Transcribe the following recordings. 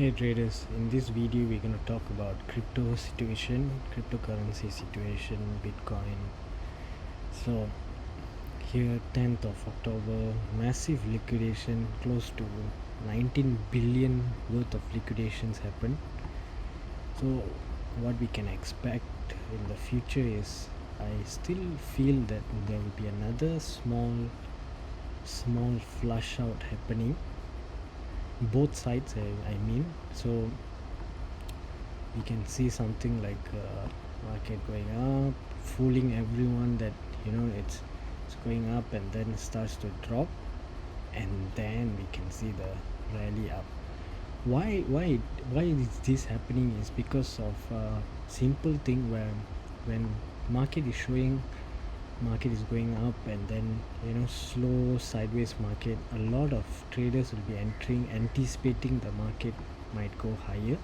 Hey traders, in this video we're going to talk about cryptocurrency situation, Bitcoin. So here 10th of October, massive liquidation, close to 19 billion worth of liquidations happened. So what we can expect in the future is, I still feel that there will be another small flush out happening, both sides I mean. So we can see something like market going up, fooling everyone that it's going up, and then it starts to drop, and then we can see the rally up. Why is this happening is because of simple thing where when market is going up, and then slow sideways market, a lot of traders will be anticipating the market might go higher.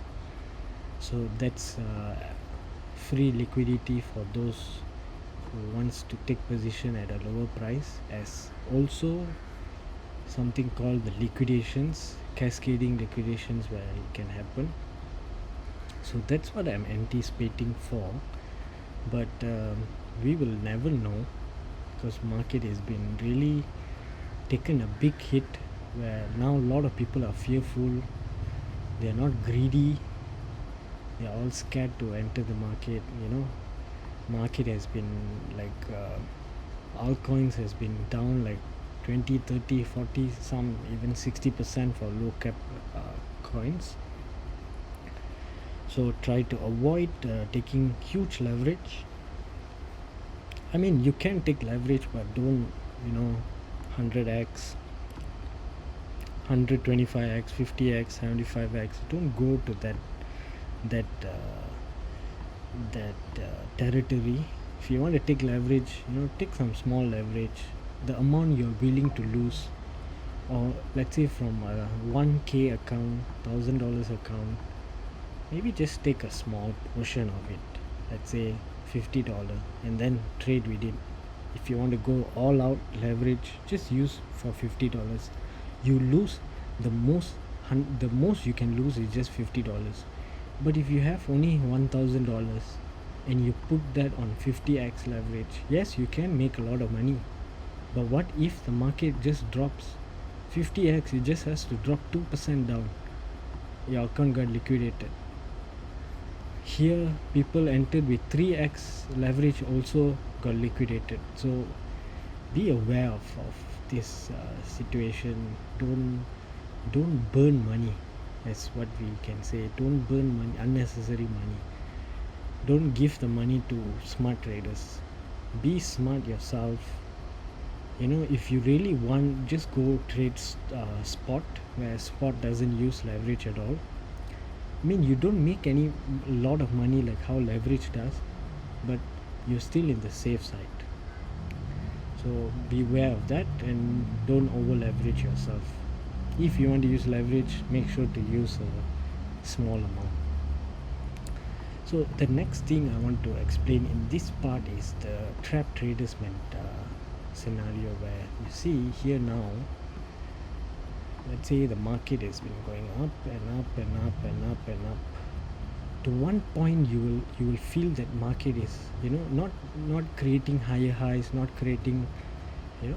So that's free liquidity for those who wants to take position at a lower price, as also something called the liquidations, cascading liquidations, where it can happen. So that's what I'm anticipating for, but we will never know, because market has been really taken a big hit, where now a lot of people are fearful, they are not greedy, they are all scared to enter the market. Market has been like altcoins has been down like 20, 30, 40, some even 60% for low cap coins. So try to avoid taking huge leverage. I mean, you can take leverage, but don't 100x, 125x, 50x, 75x. Don't go to that territory. If you want to take leverage, take some small leverage, the amount you're willing to lose. Or let's say from a 1k account, $1,000 account, maybe just take a small portion of it, let's say $50, and then trade with it. If you want to go all out leverage, just use for $50. You lose the most you can lose is just $50. But if you have only $1,000 and you put that on 50x leverage, yes, you can make a lot of money. But what if the market just drops 50x? It just has to drop 2% down, your account got liquidated. Here people entered with 3x leverage, also got liquidated. So be aware of this situation. Don't burn money, that's what we can say. Don't burn money, unnecessary money. Don't give the money to smart traders. Be smart yourself. If you really want, just go trade spot, where spot doesn't use leverage at all. I mean, you don't make any lot of money like how leverage does, but you're still in the safe side. So beware of that, and don't over leverage yourself. If you want to use leverage, make sure to use a small amount. So the next thing I want to explain in this part is the trap traders scenario, where you see here now, let's say the market has been going up and up and up and up and up. To one point you will feel that market is not creating higher highs, not creating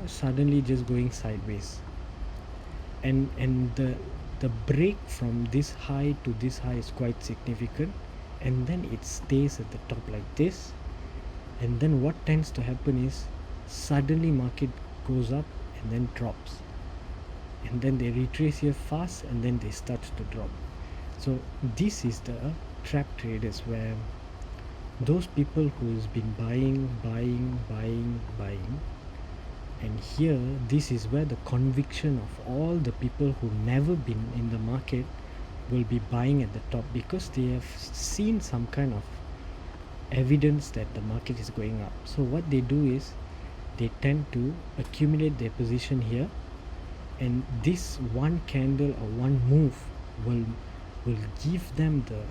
suddenly just going sideways, and the break from this high to this high is quite significant, and then it stays at the top like this. And then what tends to happen is, suddenly market goes up and then drops, and then they retrace here fast, and then they start to drop. So this is the trap traders, where those people who has been buying, and here this is where the conviction of all the people who never been in the market will be buying at the top, because they have seen some kind of evidence that the market is going up. So what they do is, they tend to accumulate their position here, and this one candle or one move will give them the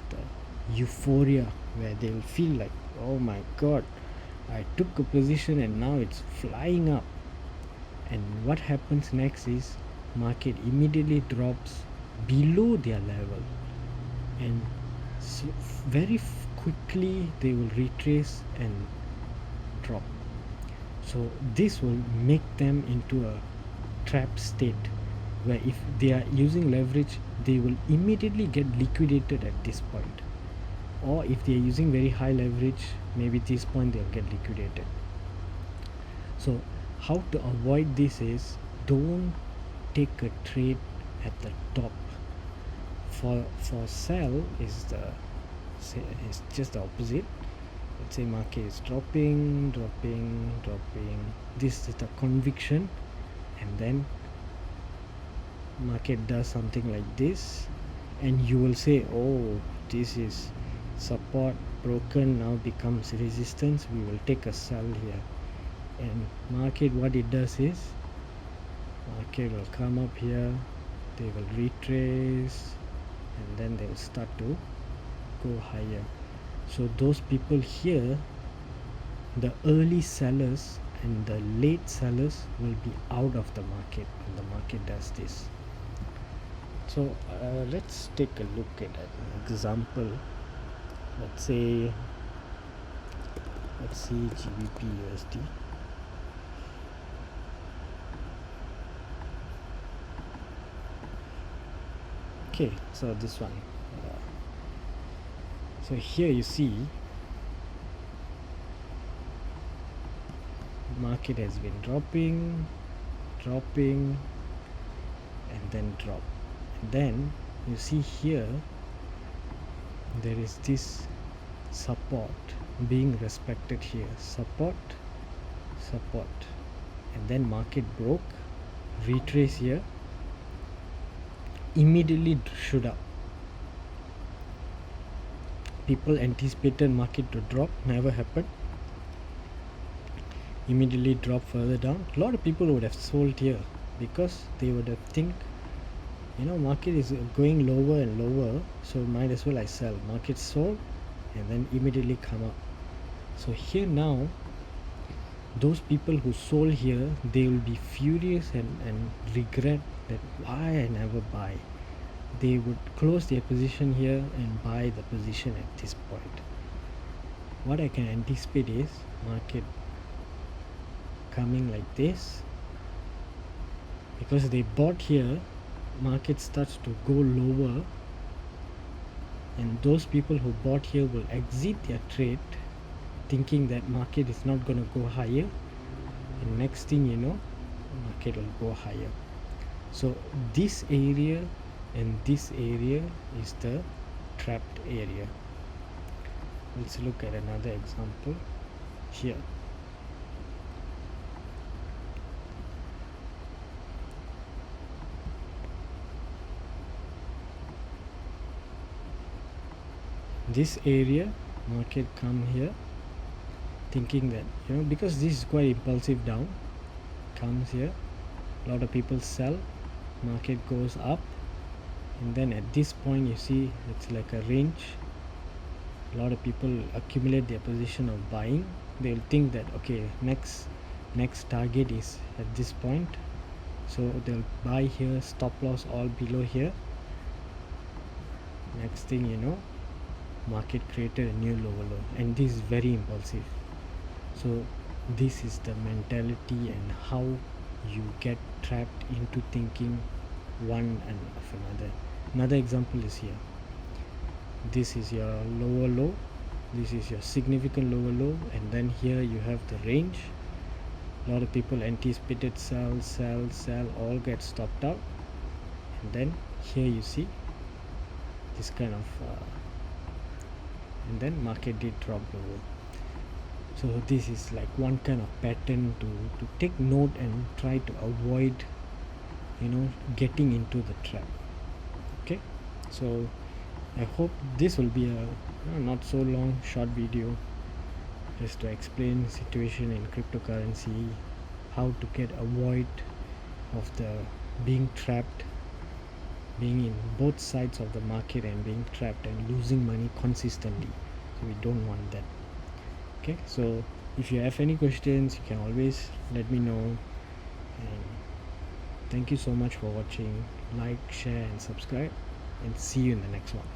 euphoria, where they will feel like, oh my god, I took a position and now it's flying up. And what happens next is, market immediately drops below their level, and so quickly they will retrace and drop. So this will make them into a trapped state where if they are using leverage, they will immediately get liquidated at this point. Or if they are using very high leverage, maybe this point they'll get liquidated. So how to avoid this is, don't take a trade at the top. For sell is just the opposite. Let's say market is dropping. This is the conviction, and then market does something like this, and you will say, oh, this is support broken, now becomes resistance, we will take a sell here. And market, what it does is, market will come up here, they will retrace, and then they will start to go higher. So those people here, the early sellers and the late sellers, will be out of the market when the market does this. So let's take a look at an example. Let's see GBP USD. Okay, so this one. So here you see market has been dropping, and then drop. And then you see here there is this support being respected here, support, and then market broke, retrace here, immediately shoot up. People anticipated market to drop, never happened. Immediately drop further down. A lot of people would have sold here because they would have think, market is going lower and lower, so might as well I sell. Market sold and then immediately come up. So here now, those people who sold here, they will be furious and regret that why I never buy. They would close their position here and buy the position at this point. What I can anticipate is market coming like this, because they bought here, market starts to go lower, and those people who bought here will exit their trade thinking that market is not going to go higher, and next thing you know, market will go higher. So this area and this area is the trapped area. Let's look at another example here. This area, market come here thinking that, because this is quite impulsive down, comes here, a lot of people sell, market goes up, and then at this point you see it's like a range. A lot of people accumulate their position of buying. They'll think that, okay, next target is at this point, so they'll buy here, stop loss all below here. Next thing you know, market created a new lower low, and this is very impulsive. So this is the mentality and how you get trapped into thinking one and of another. Another example is here. This is your lower low, this is your significant lower low, and then here you have the range. A lot of people anticipated sell, all get stopped out, and then here you see this kind of and then market did drop lower. So this is like one kind of pattern to take note and try to avoid getting into the trap. Okay, so I hope this will be a not so long short video just to explain situation in cryptocurrency, how to avoid of the being trapped, being in both sides of the market and being trapped and losing money consistently. So we don't want that. Okay, so if you have any questions, you can always let me know, and thank you so much for watching. Like, share and subscribe, and see you in the next one.